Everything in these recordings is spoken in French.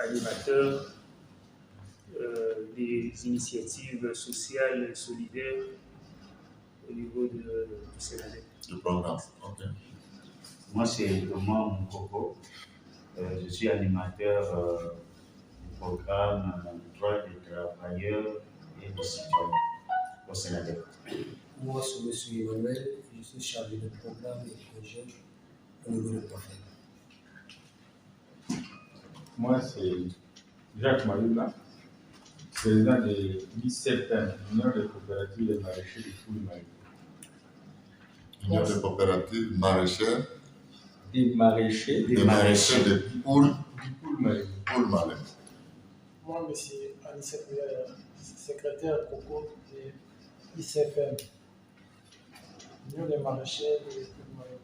animateur des initiatives sociales et solidaires au niveau du Sénat. Du programme, ok. Moi, c'est Thomas Moukoko. Je suis animateur du programme droits des travailleurs et des citoyens au Sénat. Moi, c'est M. Emmanuel, je suis chargé de programme et de projet au niveau du prophète. Moi, c'est Jacques Malula, président de l'ICFM, Union des coopératives des maraîchers de poules Mali. Union des coopératives maraîchères. Des maraîchers de poules Mali. Mali. Moi, M. Anissa Kouya, secrétaire propos de l'ICFM, Union des maraîchers de poules Mali.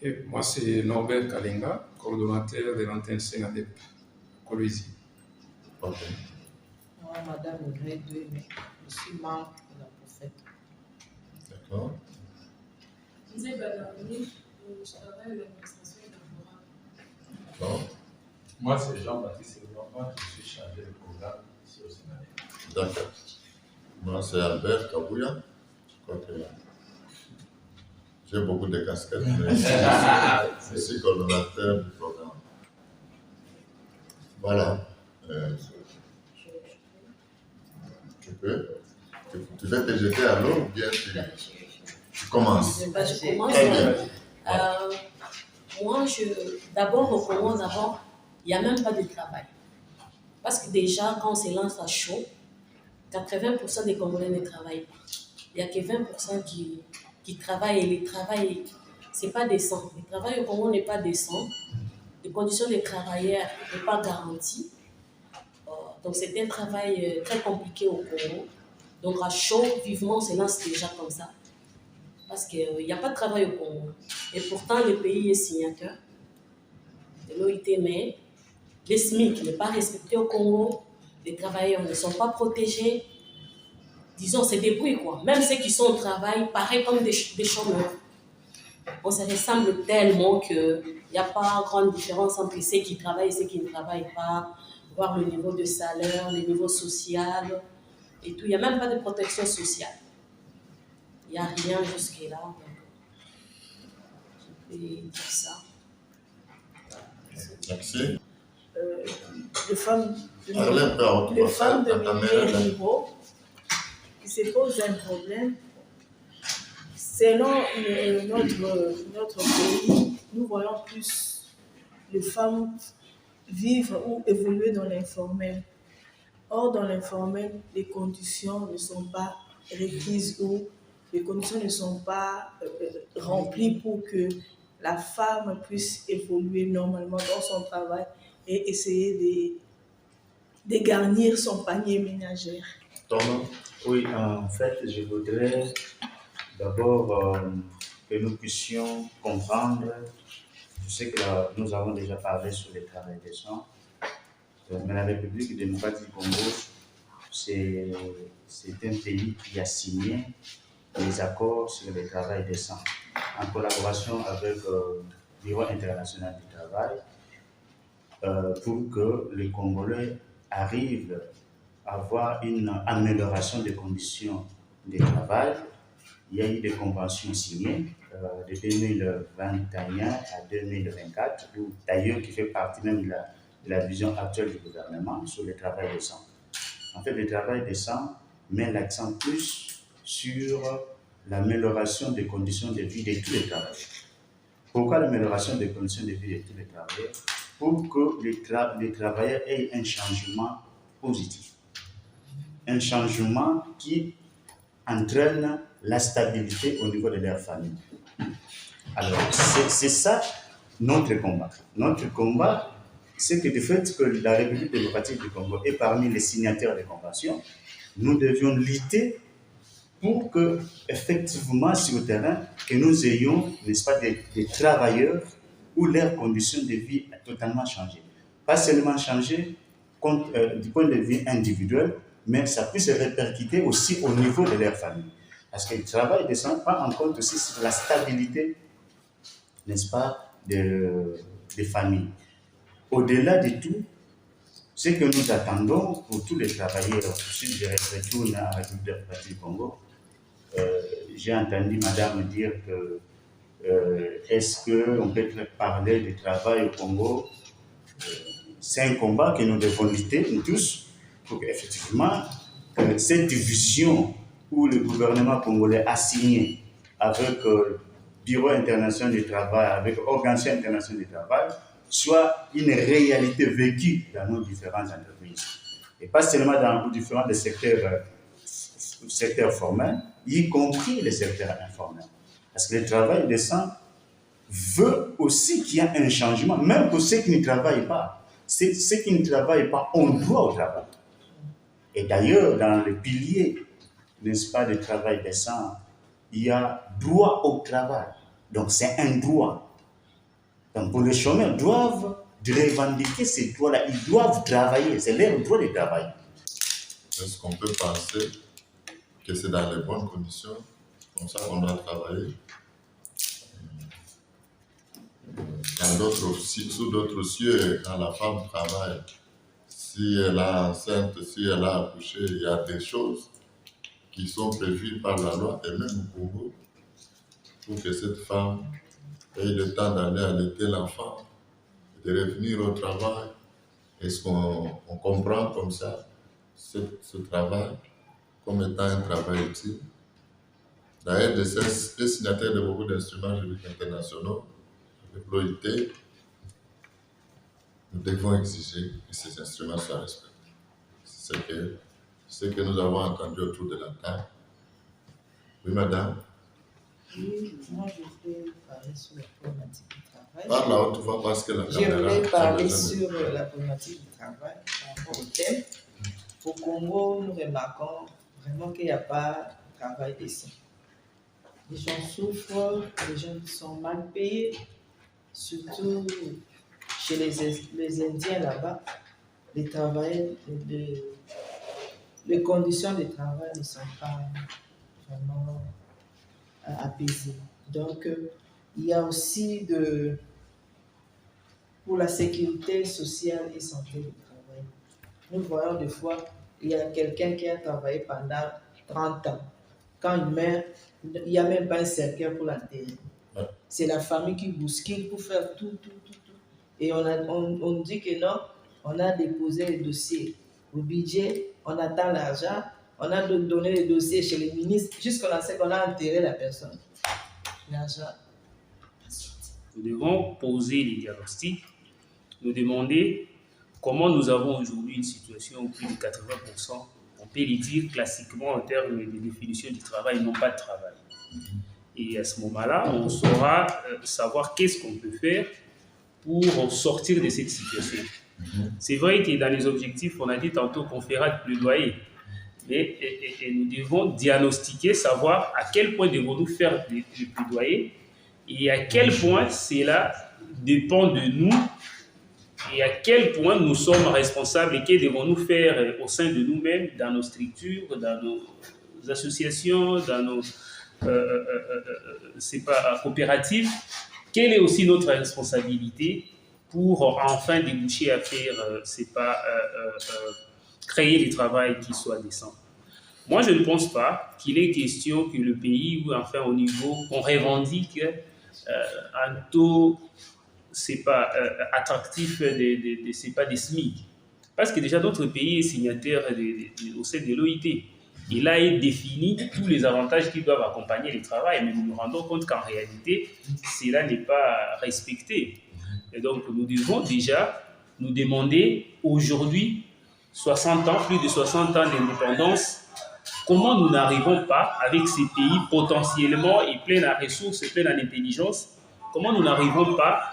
Et moi, c'est Norbert Kalenga, coordonnateur de l'antenne Sénadep, Colosie. Ok. Moi, Madame Mireille Douémé, je suis membre de la prophète. D'accord. Vous êtes Badamini, je travaille à l'administration et le programme. Bon. Moi, c'est Jean-Baptiste Lomba, je suis chargé de programme ici au Sénat. D'accord. Moi, c'est Albert Kabouya. Je crois que j'ai beaucoup de casquettes, mais je suis coordonnateur du programme. Voilà. Tu peux te jeter à l'eau ou bien tu commences? Je commence. Très bien. Moi, d'abord, au Congo, il n'y a même pas de travail. Parce que déjà, quand on se lance à chaud, 80% des Congolais ne travaillent pas. Il n'y a que 20% qui travaillent et le travail, ce n'est pas décent. Le travail au Congo n'est pas décent. Les conditions des travailleurs ne sont pas garanties. Donc, c'est un travail très compliqué au Congo. Donc, à chaud, vivement, on se lance déjà comme ça. Parce qu'il n'y a pas de travail au Congo. Et pourtant, le pays est signataire de l'OIT, mais les SMIC n'est pas respecté au Congo. Les travailleurs ne sont pas protégés. Disons, c'est des bruits, quoi. Même ceux qui sont au travail, pareil comme des chômeurs. On se ressemble tellement qu'il n'y a pas grande différence entre ceux qui travaillent et ceux qui ne travaillent pas. Voir le niveau de salaire, le niveau social et tout. Il n'y a même pas de protection sociale. Il n'y a rien jusque-là. Je peux dire ça. Merci. Les femmes de milieu niveau qui se posent un problème. Selon notre pays, nous voyons plus les femmes vivre ou évoluer dans l'informel. Or, dans l'informel, les conditions ne sont pas requises ou les conditions ne sont pas remplies pour que la femme puisse évoluer normalement dans son travail et essayer de garnir son panier ménager. Thomas? Oui, en fait, je voudrais d'abord que nous puissions comprendre. Je sais que nous avons déjà parlé sur le travail décent, mais la République démocratique du Congo, c'est un pays qui a signé les accords sur le travail décent en collaboration avec le Bureau international du travail pour que les Congolais arrivent à avoir une amélioration des conditions de travail. Il y a eu des conventions signées de 2021 à 2024, d'ailleurs qui fait partie même de la vision actuelle du gouvernement sur le travail décent. En fait, le travail décent met l'accent plus sur l'amélioration des conditions de vie de tous les travailleurs. Pourquoi l'amélioration des conditions de vie de tous les travailleurs? Pour que les travailleurs aient un changement positif. Un changement qui entraîne la stabilité au niveau de leur famille. Alors, c'est ça notre combat. Notre combat, c'est que du fait que la République démocratique du Congo est parmi les signataires des conventions, nous devions lutter pour que, effectivement, sur le terrain, que nous ayons, n'est-ce pas, des travailleurs où leurs conditions de vie ont totalement changé. Pas seulement changé du point de vue individuel, mais ça puisse se répercuter aussi au niveau de leur famille. Parce que le travail descend pas en compte aussi sur la stabilité, n'est-ce pas, des familles. au-delà de tout, ce que nous attendons pour tous les travailleurs, si je retourne à la République démocratique du Congo, j'ai entendu madame dire que est-ce qu'on peut parler du travail au Congo? C'est un combat que nous devons lutter, nous tous, pour qu'effectivement, cette vision où le gouvernement congolais a signé avec le Bureau international du travail, avec l'Organisation internationale du travail, soit une réalité vécue dans nos différentes entreprises. Et pas seulement dans nos différents secteurs formels, y compris les secteurs informels. Parce que le travail décent veut aussi qu'il y ait un changement, même pour ceux qui ne travaillent pas. Ceux qui ne travaillent pas ont droit au travail. Et d'ailleurs, dans le pilier, n'est-ce pas, du travail décent, il y a droit au travail. Donc c'est un droit. Donc pour les chômeurs, doivent revendiquer ces droits-là. Ils doivent travailler. C'est leur droit de travailler. Est-ce qu'on peut penser que c'est dans les bonnes conditions, comme ça qu'on doit travailler? Sous d'autres cieux, quand la femme travaille, si elle est enceinte, si elle a accouché, il y a des choses qui sont prévues par la loi, et même au Congo, pour que cette femme ait le temps d'aller allaiter l'enfant, de revenir au travail. Est-ce qu'on comprend comme ça ce travail comme étant un travail utile? D'ailleurs, les signataires de beaucoup d'instruments juridiques internationaux, avec l'OIT, nous devons exiger que ces instruments soient respectés. C'est ce que nous avons entendu autour de la table. Oui, madame. Oui, moi je vais parler sur la problématique du travail. Par la haute voix parce que la Je caméra... voulais parler sur la problématique du travail par rapport au thème. Au Congo, nous remarquons vraiment qu'il n'y a pas de travail décent. Les gens souffrent, les gens sont mal payés, surtout chez les Indiens là-bas. Les travailleurs, les conditions de travail ne sont pas vraiment apaisées. Donc, il y a aussi pour la sécurité sociale et santé du travail. Nous voyons des fois, il y a quelqu'un qui a travaillé pendant 30 ans. Quand il meurt, il n'y a même pas un cercueil pour l'enterrer. Ouais. C'est la famille qui bouscule pour faire tout. Et on dit que non, on a déposé les dossiers au budget, on attend l'argent, on a donné les dossiers chez les ministres, jusqu'à ce qu'on a enterré la personne. L'argent. Nous devons poser les diagnostics, nous demander comment nous avons aujourd'hui une situation où plus de 80%, on peut le dire classiquement en termes de définition du travail, n'ont pas de travail. Et à ce moment-là, on saura savoir qu'est-ce qu'on peut faire pour sortir de cette situation. C'est vrai que dans les objectifs, on a dit tantôt qu'on fera de plaidoyer, mais nous devons diagnostiquer, savoir à quel point devons-nous faire du plaidoyer et à quel point cela dépend de nous et à quel point nous sommes responsables et que devons-nous faire au sein de nous-mêmes, dans nos structures, dans nos associations, dans nos coopératives. Quelle est aussi notre responsabilité pour enfin déboucher à faire, créer du travail qui soit décent. Moi, je ne pense pas qu'il est question que le pays, ou enfin au niveau qu'on revendique un taux, attractif, des SMIC. Parce que déjà, notre pays est signataire au sein de l'OIT. Il a défini tous les avantages qui doivent accompagner le travail, mais nous nous rendons compte qu'en réalité, cela n'est pas respecté. Et donc, nous devons déjà nous demander aujourd'hui, 60 ans, plus de 60 ans d'indépendance, comment nous n'arrivons pas, avec ces pays potentiellement et pleins en ressources, pleins en intelligence, comment nous n'arrivons pas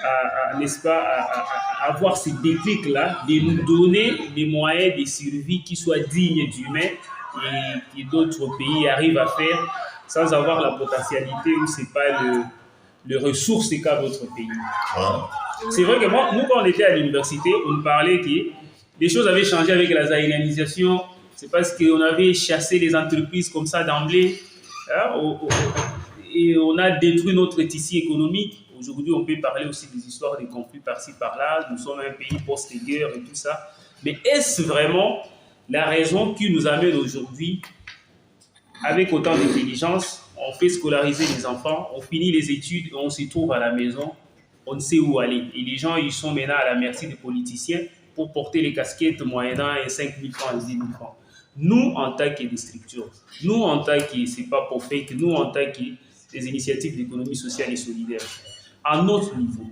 à avoir ce déclic-là, de nous donner des moyens de survie qui soient dignes d'humains et que d'autres pays arrivent à faire sans avoir la potentialité ou ce n'est pas les ressources qu'a notre pays. C'est vrai que nous, quand on était à l'université, on parlait que les choses avaient changé avec la zaïranisation. C'est parce qu'on avait chassé les entreprises comme ça d'emblée. et on a détruit notre tissu économique. Aujourd'hui, on peut parler aussi des histoires des conflits par-ci, par-là. Nous sommes un pays post-guerre et tout ça. Mais est-ce vraiment la raison qui nous amène aujourd'hui, avec autant d'intelligence, on fait scolariser les enfants, on finit les études, on se trouve à la maison, on ne sait où aller. Et les gens, ils sont maintenant à la merci des politiciens pour porter les casquettes moyennant 5 000 francs et 10 000 francs. Nous, en tant que des structures, nous, en tant que, c'est pas pour fake, nous, en tant que des initiatives d'économie sociale et solidaire, à notre niveau,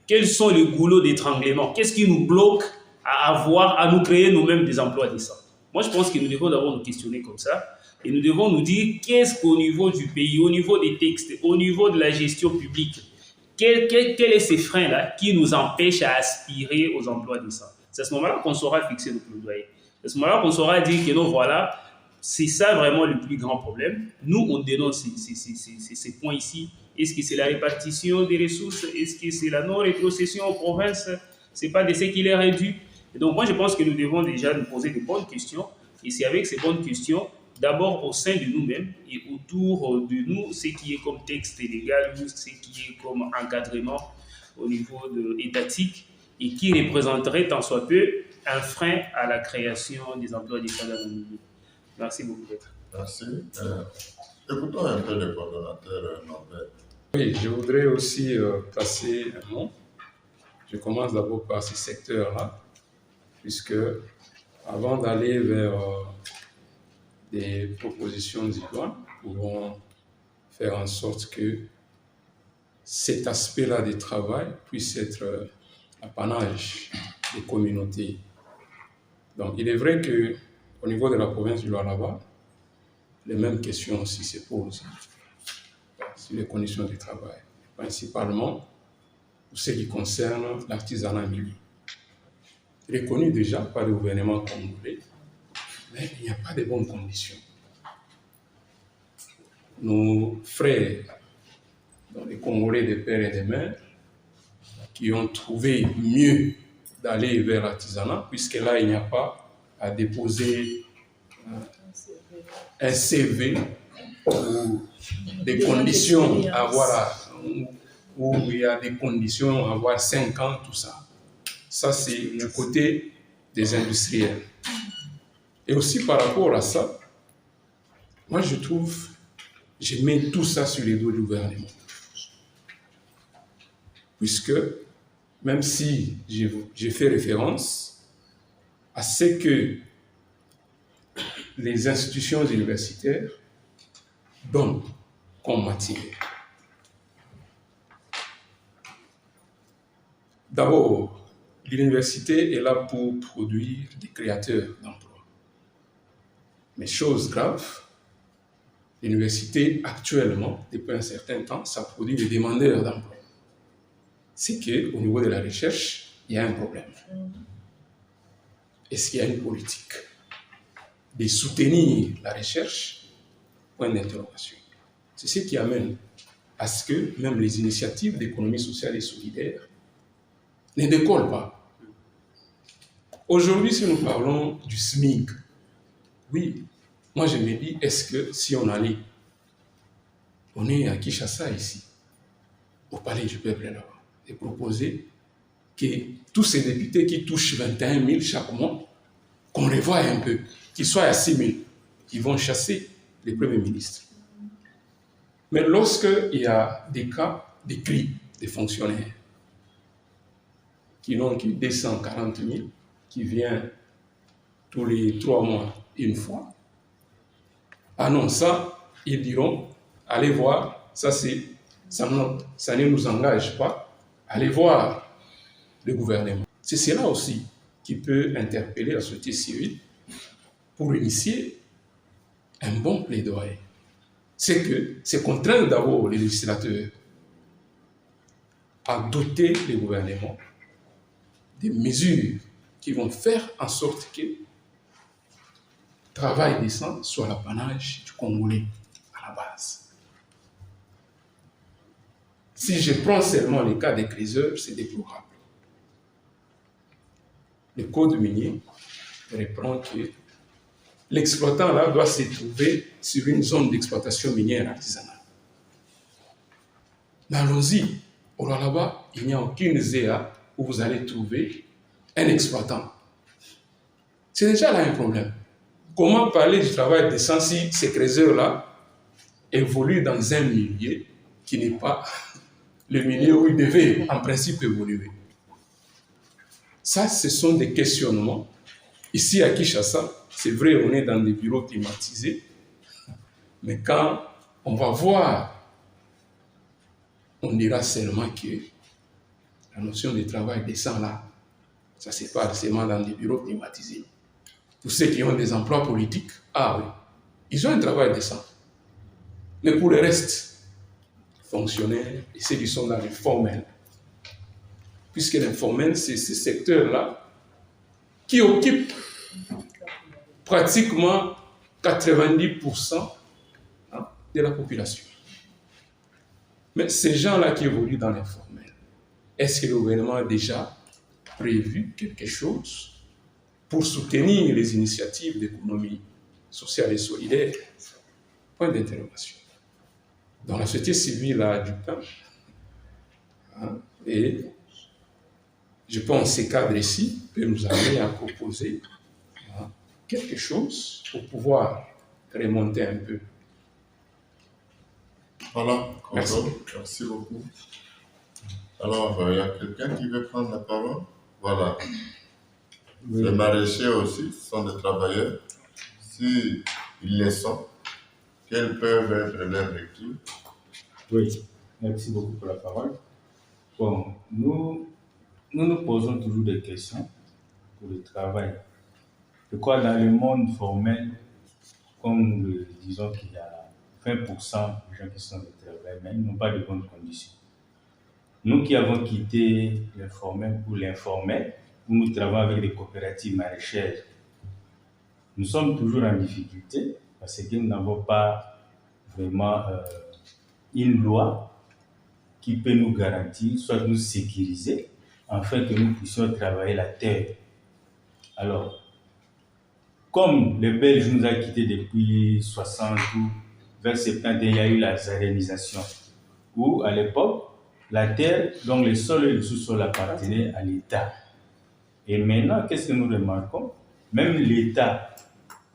quels sont les goulots d'étranglement? Qu'est-ce qui nous bloque à nous créer nous-mêmes des emplois décents? Moi, je pense que nous devons d'abord nous questionner comme ça et nous devons nous dire qu'est-ce qu'au niveau du pays, au niveau des textes, au niveau de la gestion publique, quel est ces freins-là qui nous empêchent à aspirer aux emplois décents? C'est à ce moment-là qu'on saura fixer nos plaidoyers. C'est à ce moment-là qu'on saura dire que non, voilà, c'est ça vraiment le plus grand problème. Nous, on dénonce ces points ici. Est-ce que c'est la répartition des ressources? Est-ce que c'est la non-rétrocession aux provinces? Ce n'est pas de ce qu'il est réduit. Et donc, moi, je pense que nous devons déjà nous poser de bonnes questions. Et c'est avec ces bonnes questions, d'abord au sein de nous-mêmes et autour de nous, ce qui est comme texte légal ou ce qui est comme encadrement au niveau étatique et qui représenterait tant soit peu un frein à la création des emplois des cadres dans le milieu. Merci beaucoup. Merci. Écoutons un peu le coordonnateur Norbert. Oui, je voudrais aussi placer un mot. Je commence d'abord par ce secteur-là, puisque avant d'aller vers des propositions idoines, nous pouvons faire en sorte que cet aspect-là du travail puisse être l'apanage des communautés. Donc, il est vrai qu'au niveau de la province du Lualaba, les mêmes questions aussi se posent sur les conditions du travail, principalement pour ce qui concerne l'artisanat milieu. Reconnu déjà par le gouvernement congolais, mais il n'y a pas de bonnes conditions. Nos frères, les Congolais de père et de mère, qui ont trouvé mieux d'aller vers l'artisanat, puisque là, il n'y a pas à déposer un CV ou des conditions à avoir, où il y a des conditions à avoir 5 ans, tout ça. Ça, c'est du côté des industriels. Et aussi par rapport à ça, moi je trouve, je mets tout ça sur les dos du gouvernement. Puisque, même si j'ai fait référence à ce que les institutions universitaires donnent comme matière. D'abord, l'université est là pour produire des créateurs d'emplois. Mais chose grave, l'université actuellement, depuis un certain temps, ça produit des demandeurs d'emploi. C'est qu'au niveau de la recherche, il y a un problème. Est-ce qu'il y a une politique de soutenir la recherche? Point d'interrogation. C'est ce qui amène à ce que même les initiatives d'économie sociale et solidaire ne décollent pas. Aujourd'hui, si nous parlons du SMIC, oui, moi je me dis, est-ce que si on allait, on est à Kinshasa ici, au Palais du Peuple là-bas, et proposer que tous ces députés qui touchent 21 000 chaque mois, qu'on revoie un peu, qu'ils soient à 6 000, ils vont chasser les premiers ministres. Mais lorsqu'il y a des cas d'écrit des fonctionnaires qui n'ont que 240 000, qui viennent tous les 3 mois une fois, ah non, ça, ils diront, allez voir, ça ne nous engage pas, allez voir le gouvernement. C'est cela aussi qui peut interpeller la société civile pour initier un bon plaidoyer. C'est contraindre d'abord les législateurs à doter le gouvernement des mesures qui vont faire en sorte que le travail décent soit l'apanage du Congolais à la base. Si je prends seulement le cas des criseurs, c'est déplorable. Le code minier reprend que l'exploitant là doit se trouver sur une zone d'exploitation minière artisanale. Mais allons-y. Au là-bas, il n'y a aucune ZEA où vous allez trouver un exploitant. C'est déjà là un problème. Comment parler du travail décent si ces trésors-là évoluent dans un milieu qui n'est pas le milieu où ils devaient en principe évoluer? Ça, ce sont des questionnements. Ici à Kinshasa, c'est vrai, on est dans des bureaux climatisés, mais quand on va voir, on dira seulement que la notion de travail décent là, ça se passe seulement dans des bureaux climatisés. Pour ceux qui ont des emplois politiques, ah oui, ils ont un travail décent. Mais pour le reste, fonctionnaires et ceux qui sont dans le formel, puisque l'informel, c'est ce secteur-là qui occupe pratiquement 90% de la population. Mais ces gens-là qui évoluent dans l'informel, est-ce que le gouvernement a déjà prévu quelque chose pour soutenir les initiatives d'économie sociale et solidaire? Point d'interrogation. Dans la société civile a du temps. Et je pense que ces cadres ici peuvent nous amener à proposer quelque chose pour pouvoir remonter un peu. Voilà, Merci. Merci beaucoup. Alors, il y a quelqu'un qui veut prendre la parole? Voilà. Oui. Les maraîchers aussi sont des travailleurs. S'ils les sont, quelles peuvent être leurs lectures? Oui, merci beaucoup pour la parole. Bon, nous nous posons toujours des questions pour le travail. Je crois dans le monde formel, comme nous disons qu'il y a 20% de gens qui sont de travail, mais ils n'ont pas de bonnes conditions. Nous qui avons quitté le formel pour l'informel, où nous travaillons avec des coopératives maraîchères, nous sommes toujours en difficulté parce que nous n'avons pas vraiment une loi qui peut nous garantir, soit nous sécuriser, afin que nous puissions travailler la terre. Alors, comme les Belges nous ont quittés depuis 60 ou vers 70, il y a eu la zarénisation, où à l'époque, la terre, donc le sol et le sous-sol appartenaient à l'État. Et maintenant, qu'est-ce que nous remarquons? Même l'État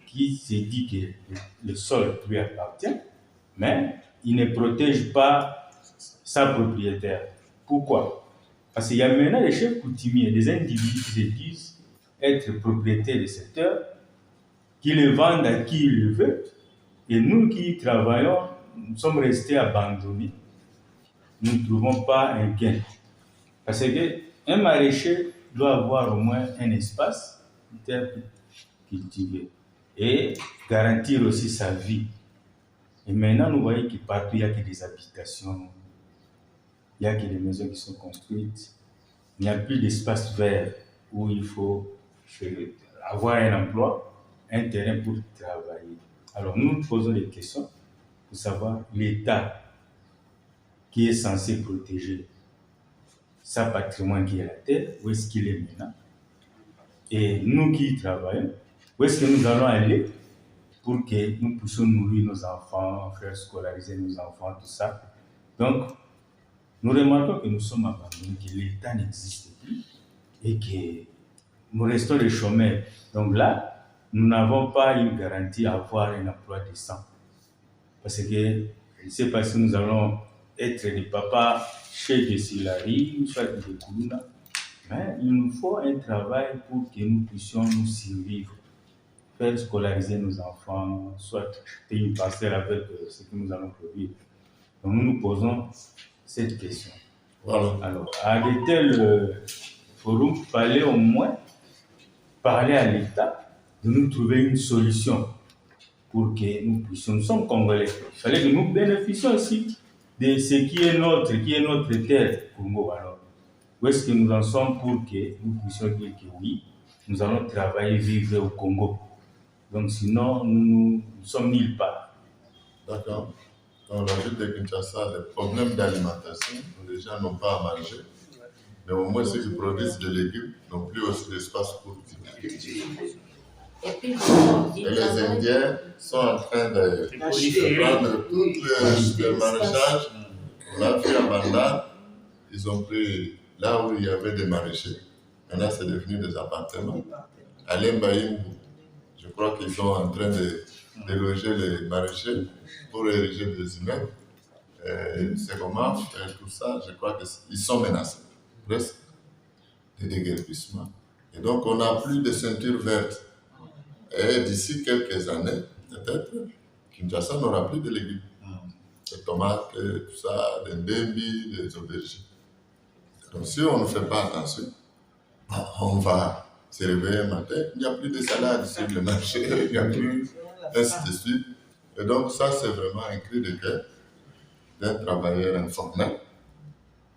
qui se dit que le sol lui appartient, mais il ne protège pas sa propriétaire. Pourquoi? Parce qu'il y a maintenant des chefs coutumiers, des individus qui se disent être propriétaires des secteurs, qui le vendent à qui ils le veulent, et nous qui travaillons, nous sommes restés abandonnés. Nous ne trouvons pas un gain. Parce qu'un maraîcher doit avoir au moins un espace, une terre cultivée, et garantir aussi sa vie. Et maintenant, nous voyons que partout, il n'y a que des habitations, il n'y a que des maisons qui sont construites, il n'y a plus d'espace vert où il faut avoir un emploi, un terrain pour travailler. Alors, nous nous posons des questions pour savoir l'État qui est censé protéger sa patrimoine qui est la terre, où est-ce qu'il est maintenant? Et nous qui y travaillons, où est-ce que nous allons aller pour que nous puissions nourrir nos enfants, faire scolariser nos enfants, tout ça? Donc, nous remarquons que nous sommes abandonnés, que l'État n'existe plus et que nous restons des chômeurs. Donc là, nous n'avons pas une garantie à avoir un emploi décent. Parce que je ne sais pas si nous allons être des papas chez des Silari, soit des Koulouna, mais il nous faut un travail pour que nous puissions nous survivre, faire scolariser nos enfants, soit payer une parcelle avec ce que nous allons produire. Donc nous nous posons cette question. Voilà. Alors, à de tels forums, il fallait au moins parler à l'État de nous trouver une solution pour que nous puissions, nous sommes Congolais, il fallait que nous bénéficions aussi de ce qui est notre terre, Congo. Alors, où est-ce que nous en sommes pour que nous puissions dire que oui, nous allons travailler, vivre au Congo. Donc sinon, nous sommes nulle part. D'accord. Dans la ville de Kinshasa, les problèmes d'alimentation, les gens n'ont pas à manger. Mais au moins, ceux qui produisent des légumes n'ont plus aussi d'espace pour cultiver. Et puis, Et les Indiens sont en train de prendre tout le maraîchage On a fait à Banda, ils ont pris là où il y avait des maraîchers. Maintenant, c'est devenu des appartements. À Lembaïm, je crois qu'ils sont en train de loger les maraîchers pour ériger des immeubles. C'est comment faire tout ça, je crois qu'ils sont menacés, presque, de déguerpissement. Et donc, on n'a plus de ceinture verte. Et d'ici quelques années, peut-être, Kinshasa n'aura plus de légumes. Des tomates, tout ça, des ndembi, des aubergines. Donc, si on ne fait pas attention, on va se réveiller un matin, il n'y a plus de salade sur le marché, il n'y a plus, ainsi de suite. Et donc, ça, c'est vraiment un cri de cœur d'un travailleur informel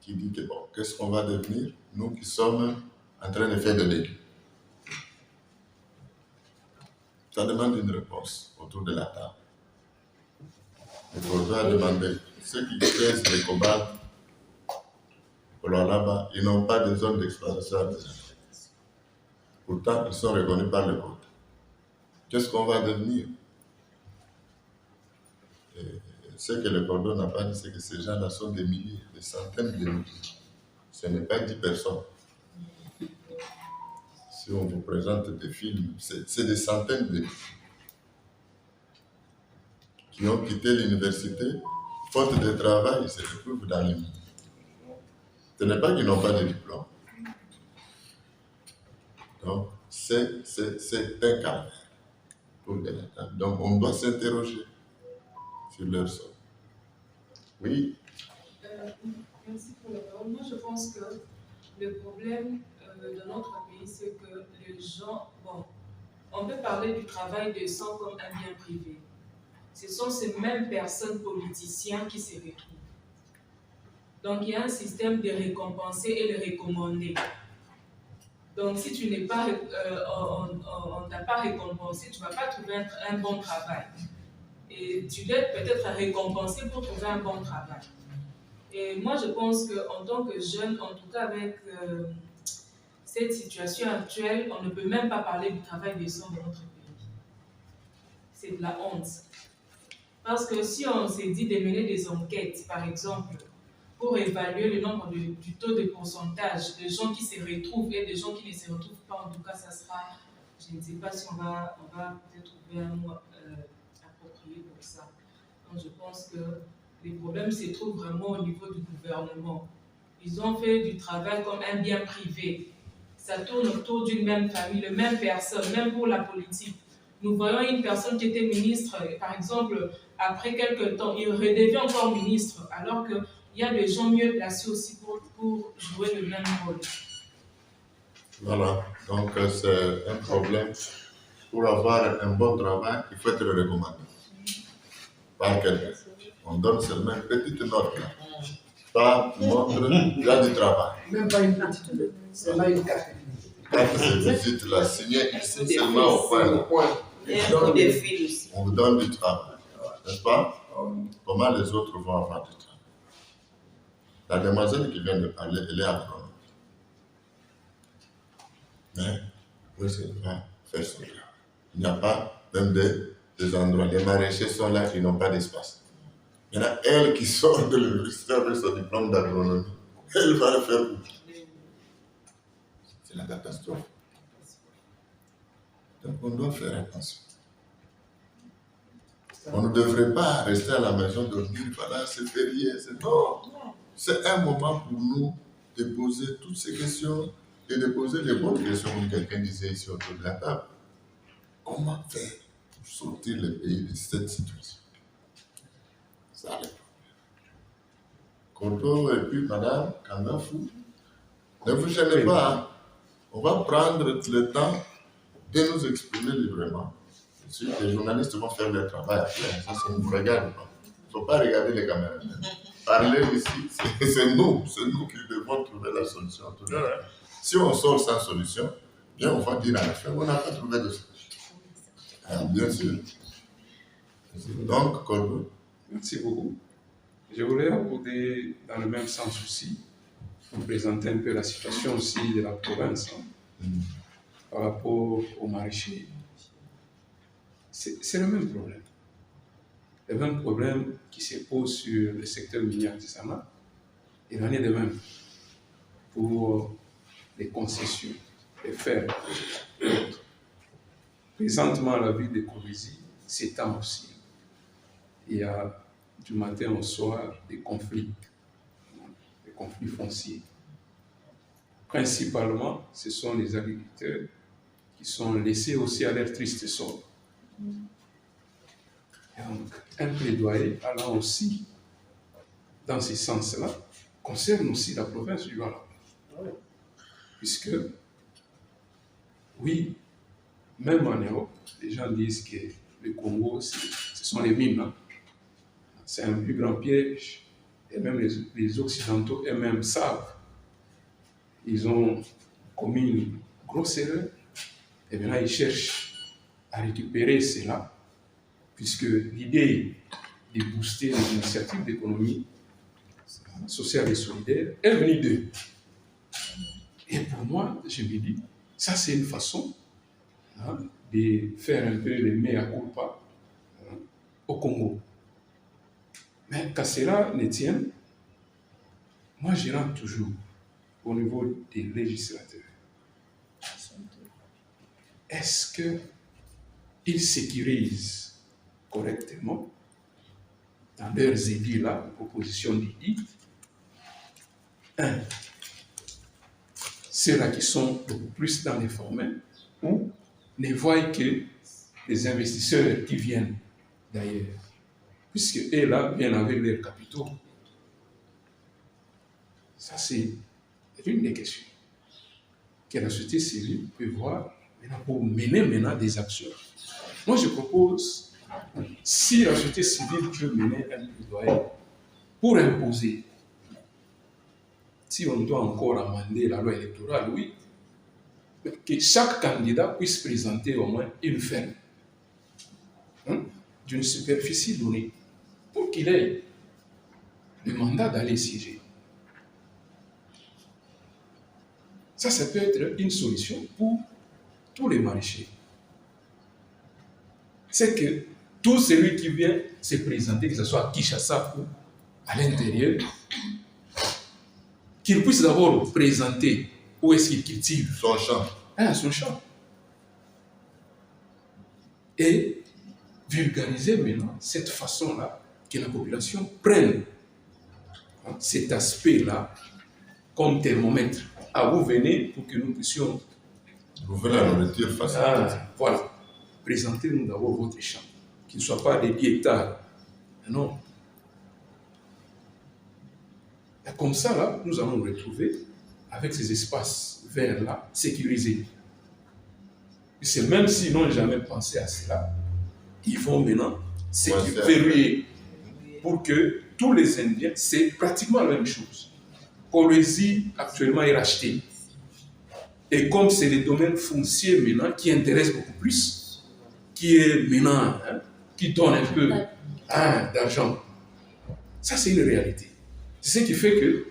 qui dit que bon, qu'est-ce qu'on va devenir, nous qui sommes en train de faire des légumes. Ça demande une réponse autour de la table. Il faudra demander, ceux qui pèsent les cobalt, là-bas, ils n'ont pas de zone d'exploitation artisanale. Pourtant, ils sont reconnus par le code. Qu'est-ce qu'on va devenir? Et ce que le cordon n'a pas dit, c'est que ces gens-là sont des milliers, des centaines de milliers. Ce n'est pas 10 personnes. Si on vous présente des films, c'est des centaines de milliers qui ont quitté l'université, faute de travail, ils se retrouvent dans les mines. Ce n'est pas qu'ils n'ont pas de diplôme. Donc, c'est un calvaire pour les États. Donc, on doit s'interroger sur leur sort. Oui. Merci pour la parole. Moi, je pense que le problème de notre pays, c'est que les gens, bon, on peut parler du travail décent comme un bien privé. Ce sont ces mêmes personnes politiciens qui se retrouvent. Donc, il y a un système de récompenser et de recommander. Donc, si tu n'es pas, on ne t'a pas récompensé, tu ne vas pas trouver un bon travail. Et tu dois peut-être récompensé pour trouver un bon travail. Et moi, je pense qu'en tant que jeune, en tout cas avec cette situation actuelle, on ne peut même pas parler du travail décent dans notre pays. C'est de la honte. Parce que si on s'est dit de mener des enquêtes, par exemple, pour évaluer le nombre du taux de pourcentage de gens qui se retrouvent et de gens qui ne se retrouvent pas, en tout cas, ça sera, je ne sais pas si on va peut-être trouver un mot approprié pour ça. Donc, je pense que les problèmes se trouvent vraiment au niveau du gouvernement. Ils ont fait du travail comme un bien privé. Ça tourne autour d'une même famille, de même personne, même pour la politique. Nous voyons une personne qui était ministre, par exemple, après quelques temps, il redevient encore ministre, alors qu'il y a des gens mieux placés aussi pour jouer le même rôle. Voilà, donc c'est un problème. Pour avoir un bon travail, il faut être recommandé par quelqu'un. On donne seulement une petite note là. Ça montre qu'il y a du travail. Même pas une petite note, c'est pas une carte. Quand c'est visite là, signé ici seulement au point. On vous donne du travail, n'est-ce pas? Comment les autres vont avoir du travail? La demoiselle qui vient de parler, elle est agronome. Mais, où est-ce qu'elle va faire son travail? Il n'y a pas même des endroits. Les maraîchers sont là qui n'ont pas d'espace. Il y en a elle qui sort de l'université avec son diplôme d'agronomie. Elle va le faire où? C'est la catastrophe. Donc on doit faire attention. On ne devrait pas rester à la maison dormir, voilà, c'est férié. Non, c'est un moment pour nous de poser toutes ces questions et de poser les bonnes questions, comme quelqu'un disait ici autour de la table. Comment faire pour sortir le pays de cette situation? Ça le problème. Koto et puis Madame Kandafou, ne vous gênez pas. Hein. On va prendre le temps de nous exprimer librement. Les journalistes vont faire leur travail après. Ça, ça ne nous regarde pas. Il ne faut pas regarder les caméras. Parler ici, c'est nous qui devons trouver la solution. Si on sort sans solution, bien on va dire à la fin, on n'a pas trouvé de solution. Alors, bien sûr. Donc, Corbeau. Merci beaucoup. Je voulais aborder dans le même sens aussi, pour présenter un peu la situation aussi de la province par rapport aux maraîchers. C'est le même problème. les mêmes problèmes qui se posent sur le secteur minier artisanal, il en est de même pour les concessions, les fermes et autres. Présentement, la ville de Covesi s'étend aussi. Il y a du matin au soir des conflits fonciers. Principalement, ce sont les agriculteurs qui sont laissés aussi à leur triste sort. Et donc, un plaidoyer allant aussi dans ce sens-là concerne aussi la province du Val. Puisque, oui, même en Europe, les gens disent que le Congo, ce sont les mines. Hein. C'est un plus grand piège. Et même les Occidentaux eux-mêmes savent. Ils ont commis une grosse erreur. Et maintenant, ils cherchent à récupérer cela, puisque l'idée de booster les initiatives d'économie sociale et solidaire est venue d'eux. Et pour moi, je me dis, ça c'est une façon de faire un peu le mea culpa au Congo. Mais qu'à cela ne tienne, moi je rentre toujours au niveau des législateurs. Est-ce qu'ils sécurisent correctement dans leurs édits-là, propositions d'édits, ceux-là qui sont beaucoup plus dans les formels, ou ne voient que les investisseurs qui viennent d'ailleurs, puisque eux là viennent avec leurs capitaux. Ça, c'est une des questions que la société civile peut voir maintenant pour mener maintenant des actions. Moi, je propose, si la société civile peut mener un plaidoyer pour imposer, si on doit encore amender la loi électorale, oui, que chaque candidat puisse présenter au moins une ferme d'une superficie donnée pour qu'il ait le mandat d'aller siéger. Ça peut être une solution pour tous les maraîchers. C'est que tout celui qui vient se présenter, que ce soit à Kinshasa ou à l'intérieur, qu'il puisse d'abord présenter où est-ce qu'il cultive son champ. Son champ. Et vulgariser maintenant cette façon-là, que la population prenne cet aspect-là comme thermomètre. Ah, vous venez pour que nous puissions... Vous venez la nourriture facile. Voilà. Présentez-nous d'abord votre champ. Qu'il ne soit pas des 10 hectares. Non. Et comme ça, là, nous allons nous retrouver avec ces espaces verts-là sécurisés. Et c'est même s'ils n'ont jamais pensé à cela, ils vont maintenant verrouiller pour que tous les Indiens, c'est pratiquement la même chose. Colombie actuellement est rachetée. Et comme c'est les domaines fonciers maintenant qui intéressent beaucoup plus, qui est maintenant, qui donne un peu d'argent, ça c'est une réalité. C'est ce qui fait que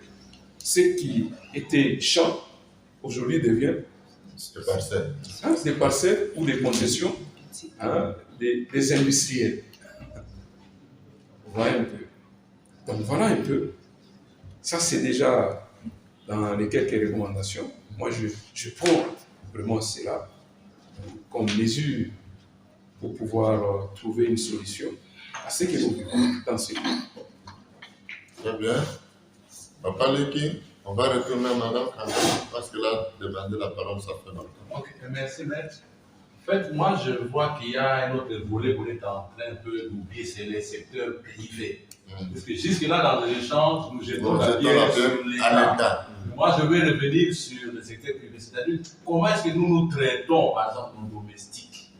ce qui était champ, aujourd'hui devient des parcelles ou des concessions des industriels. Vous voyez un peu. Donc voilà un peu. Ça, c'est déjà dans les quelques recommandations. Moi, je prends vraiment cela comme mesure pour pouvoir trouver une solution à ce que nous vivons dans ce pays. Très bien. Papa Leki, on va retourner à Madame Kanda parce qu'elle a demandé la parole, ça fait longtemps. Ok, merci, maître. En fait, moi, je vois qu'il y a un autre volet qu'on est en train un peu d'oublier, c'est les secteurs privés. Parce que jusque-là, dans les échanges, nous jetons la pierre sur l'État. Moi, je vais revenir sur le secteur privé. C'est-à-dire, comment est-ce que nous traitons, par exemple, nos domestiques,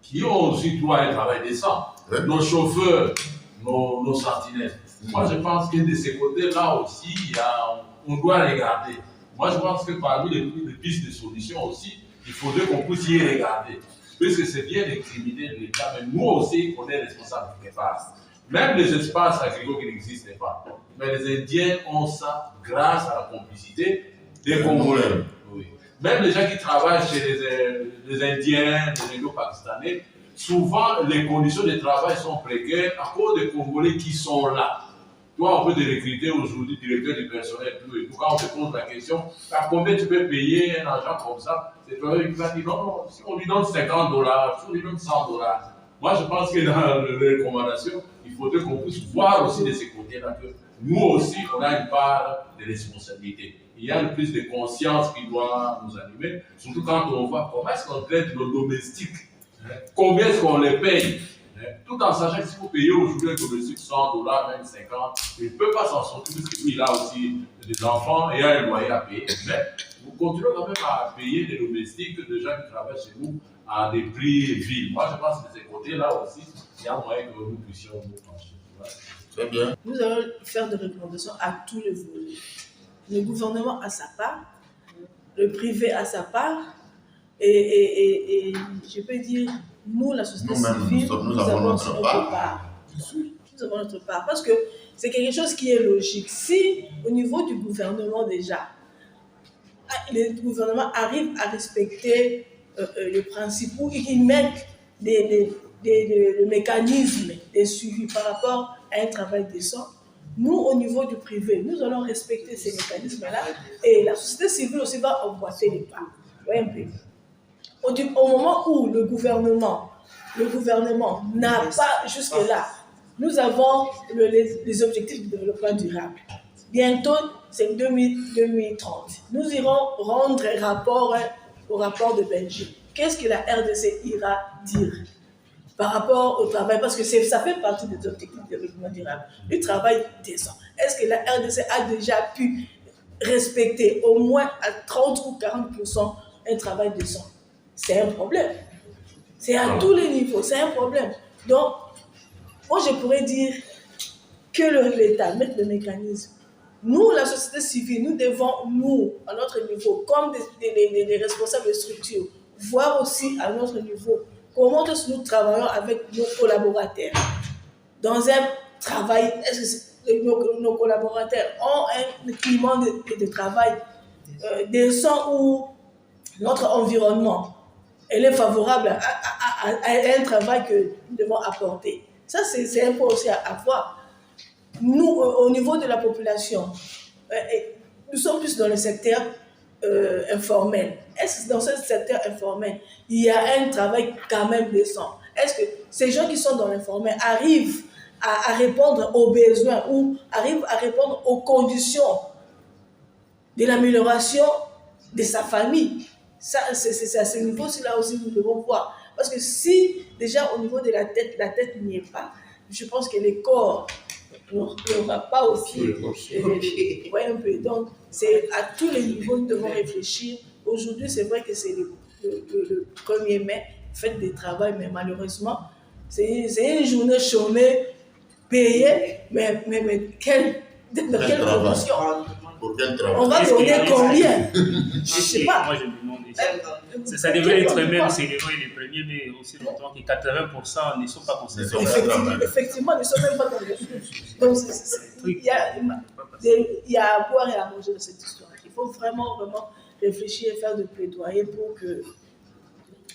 qui ont aussi droit à un travail décent, nos chauffeurs, nos sentinelles. Moi, je pense que de ces côtés-là aussi, on doit regarder. Moi, je pense que parmi les pistes de solutions aussi, il faudrait qu'on puisse y regarder. Parce que c'est bien d'incriminer l'État, mais nous aussi, on est responsables quelque part. Même les espaces agricoles qui n'existent pas. Mais les Indiens ont ça grâce à la complicité des Congolais. Oui. Même les gens qui travaillent chez les Indiens, les Indo-Pakistanais, souvent les conditions de travail sont précaires à cause des Congolais qui sont là. Toi, on peut te recruter aujourd'hui, directeur du personnel, tout et tout. Quand on te pose la question, à combien tu peux payer un agent comme ça? C'est toi qui vas dire non, si on lui donne $50, si on lui donne $100. Moi, je pense que dans les recommandations, il faudrait qu'on puisse voir aussi de ces côtés-là que nous aussi, on a une part de responsabilité. Il y a une prise de conscience qui doit nous animer, surtout quand on voit comment est-ce qu'on traite nos domestiques, combien est-ce qu'on les paye, tout en sachant qu'il faut payer aujourd'hui un domestique $100, même 50, il ne peut pas s'en sortir parce que lui, il a aussi des enfants et a un loyer à payer. Mais vous continuez quand même à payer des domestiques, des gens qui travaillent chez nous à des prix vils. Moi, je pense que de ces côtés-là aussi, il y a moyen que nous puissions nous pencher. Très bien. Nous allons faire des recommandations à tous les volets. Le gouvernement a sa part, le privé a sa part, et je peux dire, nous, la société civile, nous avons notre part. Nous avons notre part, parce que c'est quelque chose qui est logique. Si, au niveau du gouvernement déjà, le gouvernement arrive à respecter les principes où ils mettent des mécanismes de suivi par rapport à un travail décent, nous, au niveau du privé, nous allons respecter ces mécanismes-là et la société civile aussi va emboîter les pas. Ouais, au moment où le gouvernement n'a pas jusque-là, nous avons les objectifs de développement durable. Bientôt, c'est 2030. Nous irons rendre rapport au rapport de Belgique. Qu'est-ce que la RDC ira dire par rapport au travail? Parce que ça fait partie des objectifs de développement durable. Le travail décent. Est-ce que la RDC a déjà pu respecter au moins à 30 ou 40% un travail décent? C'est un problème. C'est à tous les niveaux, c'est un problème. Donc, moi je pourrais dire que l'État mette le mécanisme. Nous, la société civile, nous devons, nous, à notre niveau, comme des responsables de structure, voir aussi à notre niveau comment nous travaillons avec nos collaborateurs. Dans un travail, est-ce que nos collaborateurs ont un climat de travail décent où notre environnement est favorable à un travail que nous devons apporter. Ça, c'est un point aussi à voir. Nous, au niveau de la population, nous sommes plus dans le secteur informel. Est-ce que dans ce secteur informel, il y a un travail quand même décent? Est-ce que ces gens qui sont dans l'informel arrivent à répondre aux besoins ou arrivent à répondre aux conditions de l'amélioration de sa famille? Ça, c'est à ce niveau-ci là aussi nous devons voir. Parce que si déjà au niveau de la tête n'y est pas, je pense que le corps n'aura pas aussi. Ouais, un peu. Donc, c'est à tous les niveaux nous devons réfléchir. Aujourd'hui, c'est vrai que c'est le 1er mai, fête du travail, mais malheureusement, c'est une journée chômée, payée, mais dans quelles conditions? Pour quel travail? On va donner combien? Je ne sais pas. Moi, je me demande ça devrait être même célébré le 1er mai aussi longtemps que 80% ne sont pas concernés. Effectivement, ils ne sont même pas dans les choses. Donc, il y a à boire et à manger dans cette histoire. Il faut vraiment réfléchir et faire de plaidoyer pour que...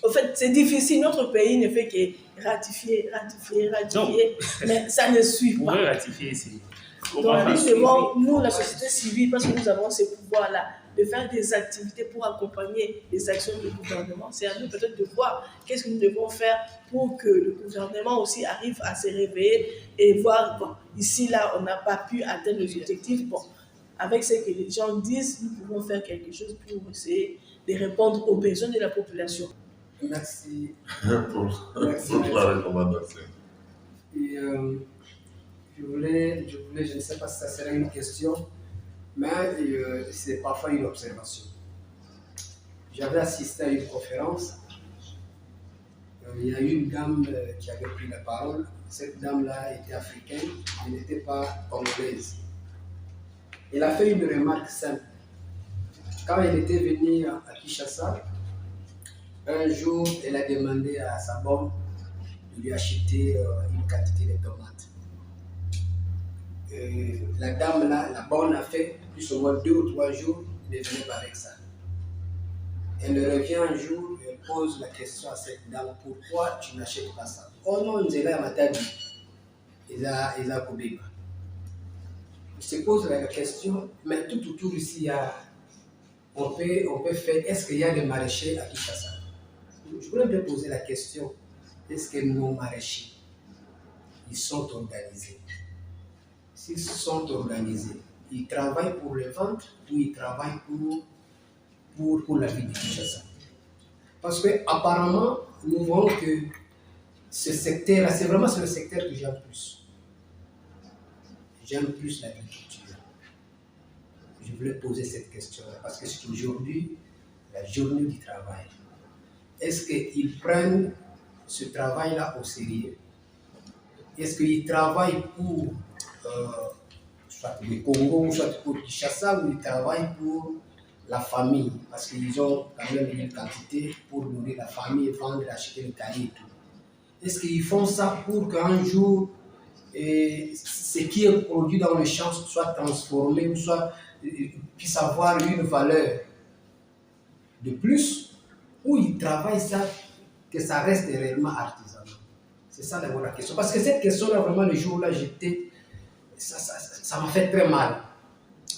En fait, c'est difficile. Notre pays ne fait que ratifier, mais ça ne suit pas. Pour ratifier, c'est... Donc, nous, la société civile, parce que nous avons ces pouvoirs-là, de faire des activités pour accompagner les actions du gouvernement. C'est à nous peut-être de voir qu'est-ce que nous devons faire pour que le gouvernement aussi arrive à se réveiller et voir, bon, ici, là, on n'a pas pu atteindre les objectifs. Bon, avec ce que les gens disent, nous pouvons faire quelque chose pour essayer de répondre aux besoins de la population. Merci. pour la recommandation. Et, je voulais, je ne sais pas si ça serait une question, mais c'est parfois une observation. J'avais assisté à une conférence. Il y a une dame qui avait pris la parole. Cette dame-là était africaine, elle n'était pas congolaise. Elle a fait une remarque simple. Quand elle était venue à Kinshasa, un jour, elle a demandé à sa bonne de lui acheter une quantité de tomates. La dame là, la bonne a fait plus ou moins 2 ou 3 jours, elle est venue pas avec ça. Elle revient un jour et pose la question à cette dame, pourquoi tu n'achètes pas ça? Oh non, nous sommes à Matabi. Ils ont Kobeba. Il se pose la question, mais tout autour ici, on peut faire, est-ce qu'il y a des maraîchers à Kinshasa? Je voulais me poser la question, est-ce que nos maraîchers, ils sont organisés? S'ils sont organisés, ils travaillent pour le ventre ou ils travaillent pour la vie de Kinshasa? Parce qu'apparemment, nous voyons que ce secteur-là, c'est vraiment le secteur que j'aime plus. J'aime plus l'agriculture. Je voulais poser cette question-là parce que c'est aujourd'hui la journée du travail. Est-ce qu'ils prennent ce travail-là au sérieux? Est-ce qu'ils travaillent pour soit le Congo, soit pour Kinshasa, ou ils travaillent pour la famille? Parce qu'ils ont quand même une quantité pour nourrir la famille, vendre, acheter le cahier et tout. Est-ce qu'ils font ça pour qu'un jour, ce qui est produit dans le champ soit transformé ou soit puisse avoir une valeur de plus, ou ils travaillent ça, que ça reste réellement artisanal? C'est ça la question. Parce que cette question-là, vraiment, le jour-là, ça m'a fait très mal.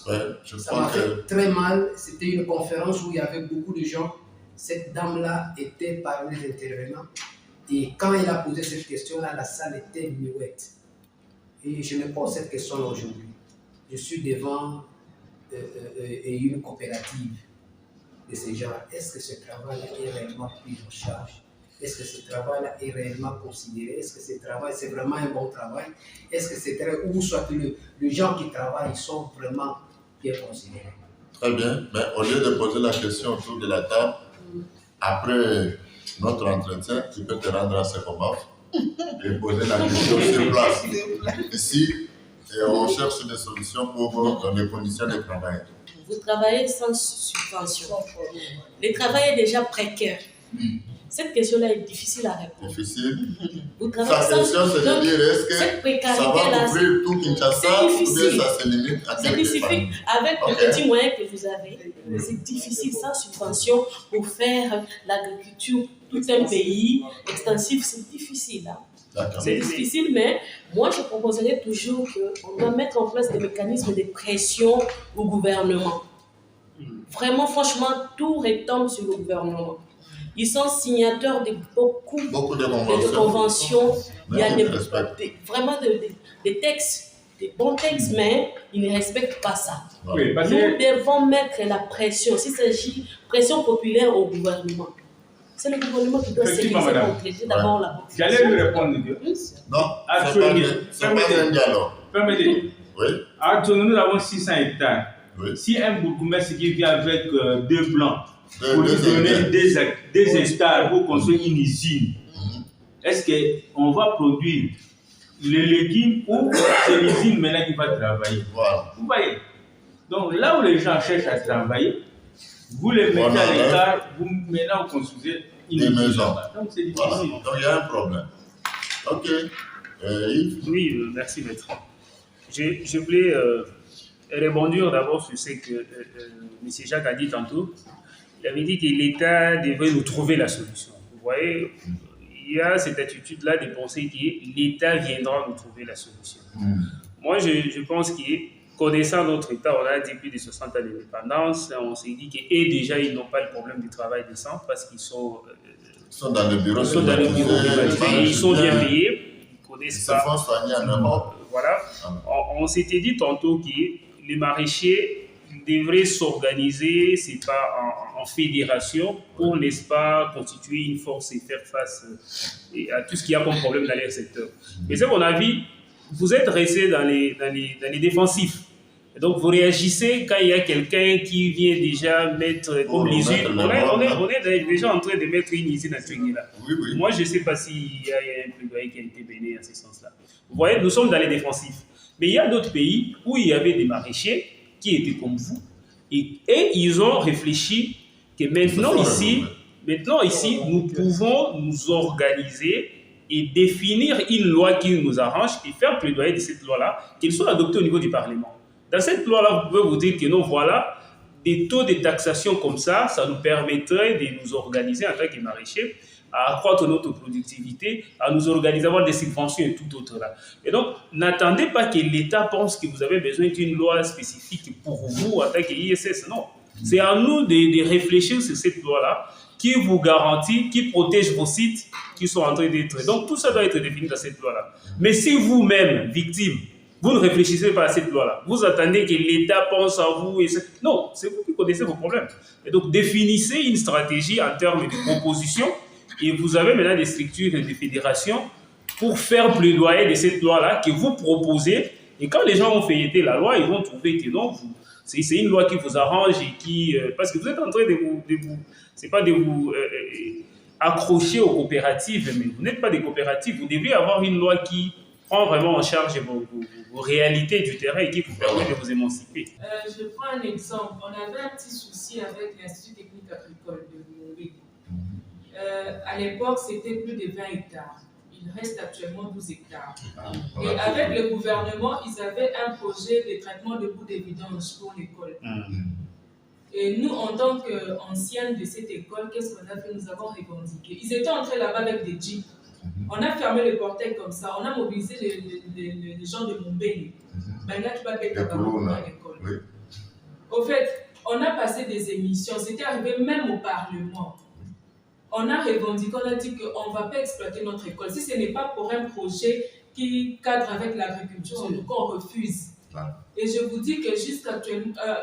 Ouais, ça m'a fait très mal. C'était une conférence où il y avait beaucoup de gens. Cette dame-là était parmi les intervenants. Et quand il a posé cette question-là, la salle était muette. Et je me pose cette question-là aujourd'hui. Je suis devant une coopérative de ces gens. Est-ce que ce travail est réellement pris en charge? Est-ce que ce travail-là est réellement considéré? Est-ce que ce travail, c'est vraiment un bon travail? Est-ce que c'est très... Ou soit les gens qui travaillent sont vraiment bien considérés? Très bien. Mais au lieu de poser la question autour de la table, après notre entretien, tu peux te rendre à ce combat et poser la question sur place. Ici, et on cherche des solutions pour les conditions de travail. Vous travaillez sans subvention. Le travail est déjà précaire. Cette question-là est difficile à répondre. Difficile. Vous travaillez Sa question, c'est de dire, est-ce que ça va couvrir tout Kinshasa ou bien ça se limite à quelques familles? Avec le petit moyen que vous avez, c'est difficile sans subvention pour faire l'agriculture. Tout un pays extensif, c'est difficile. Hein. C'est difficile, mais moi je proposerais toujours qu'on doit mettre en place des mécanismes de pression au gouvernement. Vraiment, franchement, tout retombe sur le gouvernement. Ils sont signataires de beaucoup de conventions. Il y a vraiment des textes, des bons textes, mais ils ne respectent pas ça. Oui, nous devons mettre la pression, s'il s'agit de pression populaire au gouvernement. C'est le gouvernement qui doit s'exercer pour traiter d'abord la population. J'allais lui répondre. Non, c'est pas un dialogue. Permettez. Oui. Actuellement, nous avons 600 hectares. Oui. Si un bourgmestre qui vient avec deux blancs, pour lui donner des hectares pour construire une usine, est-ce qu'on va produire les légumes ou c'est l'usine maintenant qui va travailler? Voilà. Vous voyez? Donc là où les gens cherchent à travailler, vous les mettez à l'écart, maintenant vous construisez une maison. Donc c'est difficile. Voilà. Donc il y a un problème. Ok. Yves? Oui, merci maître. Je voulais rebondir d'abord sur ce que M. Jacques a dit tantôt. Il avait dit que l'État devait nous trouver la solution. Vous voyez, il y a cette attitude-là de penser que l'État viendra nous trouver la solution. Moi, je pense que connaissant notre État, on a dit plus de 60 ans d'indépendance, on s'est dit qu'eux déjà, ils n'ont pas le problème du travail décent parce qu'ils sont dans le bureau ils sont bien payés, ils connaissent pas. Ils se font soigner en Europe. Voilà. On s'était dit tantôt que les maraîchers devraient s'organiser, c'est pas en fédération, pour, n'est-ce pas, constituer une force et faire face à tout ce qu'il y a comme problème dans leur secteur. Mais à mon avis, vous êtes restés dans les défensifs. Et donc, vous réagissez quand il y a quelqu'un qui vient déjà mettre comme l'usine. On est déjà en train de mettre une usine à ce niveau-là. Oui, oui. Moi, je ne sais pas s'il y a un plaidoyer qui a été mené en ce sens-là. Vous voyez, nous sommes dans les défensifs. Mais il y a d'autres pays où il y avait des maraîchers qui étaient comme vous. Et ils ont réfléchi que maintenant ici, nous pouvons nous organiser et définir une loi qui nous arrange et faire plaidoyer de cette loi-là, qu'elle soit adoptée au niveau du Parlement. Dans cette loi-là, vous pouvez vous dire que non, voilà, des taux de taxation comme ça nous permettrait de nous organiser en tant que maraîchers, à accroître notre productivité, à nous organiser, avoir des subventions et tout autre là. Et donc, n'attendez pas que l'État pense que vous avez besoin d'une loi spécifique pour vous en tant qu'ISS. Non. C'est à nous de réfléchir sur cette loi-là qui vous garantit, qui protège vos sites qui sont en train d'être. Donc, tout ça doit être défini dans cette loi-là. Mais si vous-même, victime, vous ne réfléchissez pas à cette loi-là, vous attendez que l'État pense à vous. Non, c'est vous qui connaissez vos problèmes. Et donc, définissez une stratégie en termes de proposition. Et vous avez maintenant des structures de fédération pour faire plaidoyer de cette loi-là que vous proposez. Et quand les gens ont feuilleté la loi, ils vont trouver que non, c'est une loi qui vous arrange et qui... parce que vous êtes en train de vous c'est pas de vous accrocher aux coopératives, mais vous n'êtes pas des coopératives. Vous devez avoir une loi qui prend vraiment en charge vos réalités du terrain et qui vous permet de vous émanciper. Je prends un exemple. On avait un petit souci avec l'Institut technique agricole de Montréal. À l'époque, c'était plus de 20 hectares. Il reste actuellement 12 hectares. Et avec le gouvernement, ils avaient un projet de traitement de boues de vidange pour l'école. Et nous, en tant qu'anciens de cette école, qu'est-ce qu'on a fait? Nous avons revendiqué. Ils étaient entrés là-bas avec des jeeps. On a fermé le portail comme ça. On a mobilisé les gens de Montbéni. Maintenant, tu vas payer à l'école. Au fait, on a passé des émissions. C'était arrivé même au Parlement. On a revendiqué, on a dit qu'on ne va pas exploiter notre école. Si ce n'est pas pour un projet qui cadre avec l'agriculture, en tout cas, on refuse. Et je vous dis que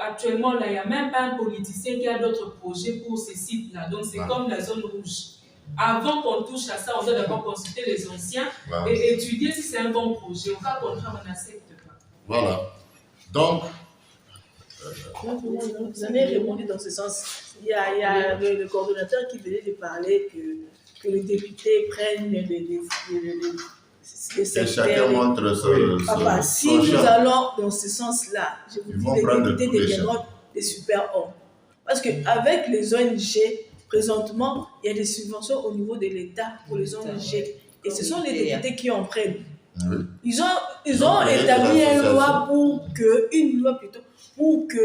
actuellement, là, il n'y a même pas un politicien qui a d'autres projets pour ces sites-là. Donc, c'est comme la zone rouge. Avant qu'on touche à ça, on doit d'abord consulter les anciens et étudier si c'est un bon projet. Au cas contraire, on n'accepte pas. Voilà. Donc, vous avez répondu dans ce sens. Il y a le coordonnateur qui venait de parler que les députés prennent les secteurs. Chacun montre si nous allons dans ce sens-là, je vous dis les députés deviendront des super hommes. Parce qu'avec les ONG, présentement, il y a des subventions au niveau de l'État pour les ONG. Et ce sont les députés qui en prennent. Ils ont établi une loi pour que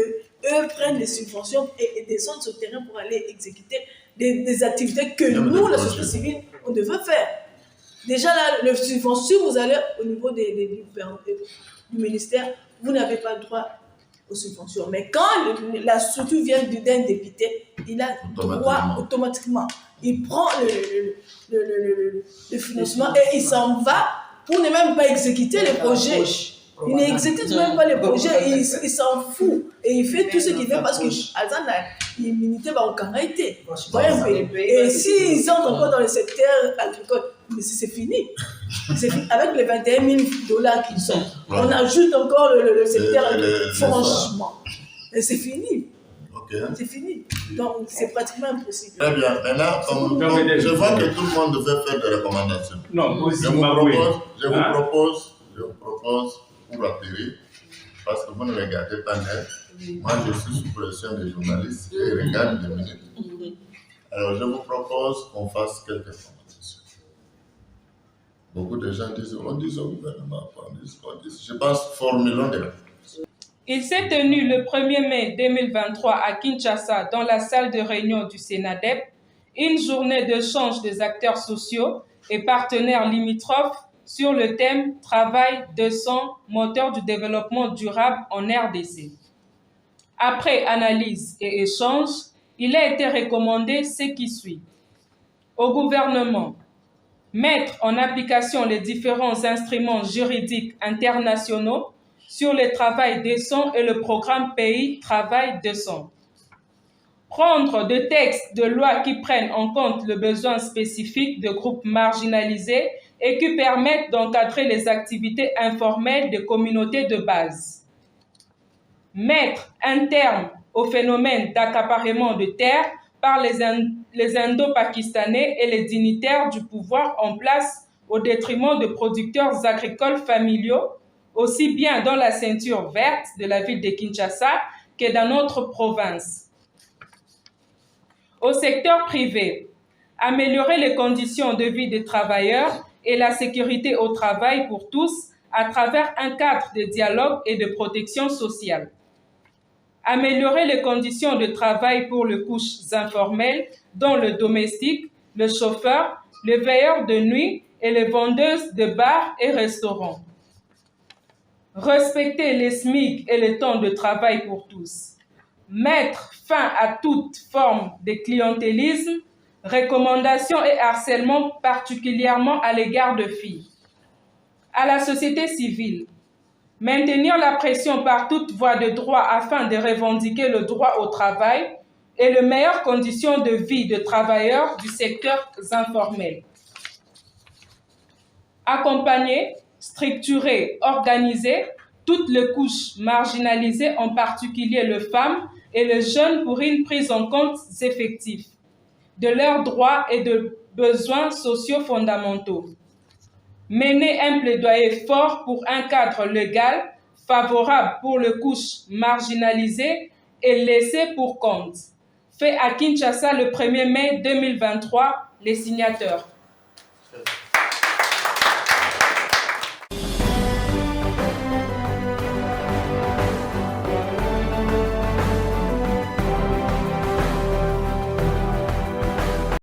eux prennent des subventions et descendent sur le terrain pour aller exécuter des activités que nous, la société civile, on devait faire. Déjà là, les subventions, si vous allez au niveau du ministère, vous n'avez pas droit aux subventions. Mais quand la structure vient d'un député, il a droit automatiquement. Il prend le financement et il s'en va pour ne même pas exécuter les projets. Il n'exécute même pas les projets, il s'en fout. Et il fait tout ce qu'il veut parce que l'immunité va en caractère. Et s'ils entrent encore dans le secteur agricole, c'est fini. Avec les 21 000 $ qu'ils sont, on ajoute encore le secteur agricole. Franchement. Et c'est fini. C'est fini. Donc, c'est pratiquement impossible. Très bien. Maintenant, je vois que tout le monde veut faire des recommandations. Non, je vous propose, pour atterrir, parce que vous ne regardez pas net. Moi, je suis sous pression des journalistes et ils regardent les minutes. Alors, je vous propose qu'on fasse quelques recommandations. Beaucoup de gens disent, on dit au gouvernement, on dit. Je pense, formulons des recommandations. Il s'est tenu le 1er mai 2023 à Kinshasa, dans la salle de réunion du SENADEP, une journée d'échange des acteurs sociaux et partenaires limitrophes sur le thème « Travail décent, moteur du développement durable en RDC ». Après analyse et échange, il a été recommandé ce qui suit. Au gouvernement, mettre en application les différents instruments juridiques internationaux sur le travail décent et le programme Pays Travail décent. Prendre des textes de loi qui prennent en compte le besoin spécifique de groupes marginalisés et qui permettent d'encadrer les activités informelles des communautés de base. Mettre un terme au phénomène d'accaparement de terres par les Indo-Pakistanais et les dignitaires du pouvoir en place au détriment de producteurs agricoles familiaux, aussi bien dans la ceinture verte de la ville de Kinshasa que dans notre province. Au secteur privé, améliorer les conditions de vie des travailleurs et la sécurité au travail pour tous à travers un cadre de dialogue et de protection sociale. améliorer les conditions de travail pour les couches informelles, dont le domestique, le chauffeur, le veilleur de nuit et les vendeuses de bars et restaurants. Respecter les SMIC et le temps de travail pour tous. Mettre fin à toute forme de clientélisme, recommandations et harcèlement particulièrement à l'égard de filles. À la société civile, maintenir la pression par toute voie de droit afin de revendiquer le droit au travail et les meilleures conditions de vie de travailleurs du secteur informel. Accompagner, structurer, organiser toutes les couches marginalisées, en particulier les femmes et les jeunes, pour une prise en compte effective de leurs droits et de besoins sociaux fondamentaux. Mener un plaidoyer fort pour un cadre légal favorable pour les couches marginalisées et laissées pour compte. Fait à Kinshasa le 1er mai 2023, les signataires.